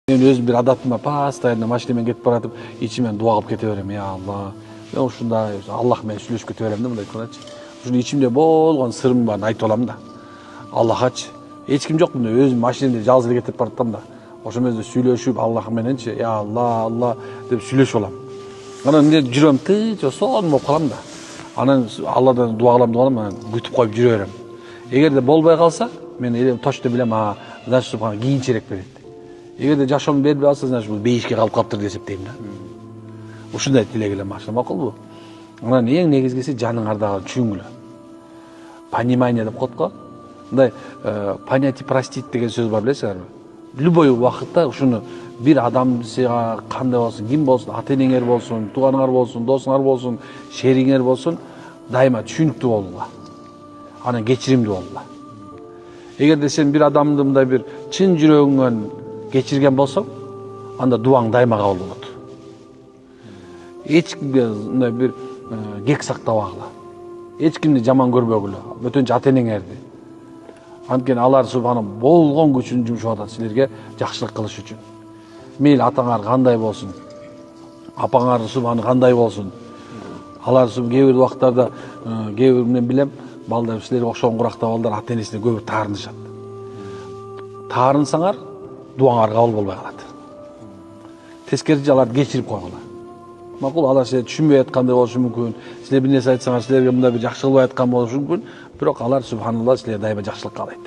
Мен өзüm bir адатым бар, постоянно машинамен кетип баратып, ичимен дуа кылып кете берем. Я Алла. Мен ушундай Аллах менен сүйлөшүп кете берем да, мындай кылачы. Ушуну ичимде болгон сырым барын айтып алам да. Аллахачы. Эч ким жок мында, өзүм машинамда жалгыз эле кетип баратам да. Ошол мезде сүйлөшүп Аллах мененчи, я Алла, Алла деп сүйлөшүп алам. Анан эмне жүрөм тыч, сон болуп калам да. Анан Алладан дуа кылам, анан бүтүп коюп жүрө берем. Эгерде болбой калса, мен эле точно билем, значит субхан кийинчерээк берет. Эгерде жашоомду бербей алса, значит бул бейишке калып калыптыр деп эсептейм да. Ушундай тилек элем машина макулбу? Анан эң негизгиси жаныңардагы түшүнгүлө. Понимание деп коет го. Мындай понять и простить деген сөз бар, билесиңерби? Любой убакытта ушуну бир адам сага кандай болсун, ким болсун, ата-энеңер болсун, тууганыңар болсун, досуңар болсун, шериңер болсун, дайыма түшүнүктүү болуңа. Анан кечиримдүү болуңа. Эгерде сен бир адамды мындай бир чын жүрөгүңөн кечирген болсоң, анда дуаң дайыма кабыл болот. Эч кимге мындай бир кек сактабагыла. Эч кимди жаман көрбөгүлө. Бөтөнчү ата-энеңерди. Анткени алар субхана болгон күчүн жумшап атат силерге жакшылык кылыш үчүн. Мейли атаңар кандай болсун, апаңар субхана кандай болсун. Алар кээ бир убактарда кээ бир мен билем, балдар силерге окшогон куракта балдар ата-энесине көп таарынышат. Таарынсаңар, дуаңар кабыл болбой калат. Тескерисинче аларды кечирип койгула. Макул, алар силер түшүнбөй аткандай болушу мүмкүн. Силер бир нерсе айтсаңар, силерге мындай бир жакшы кылбай аткан болушу мүмкүн. Бирок алар субханалла силерге дайыма жакшылык каалайт.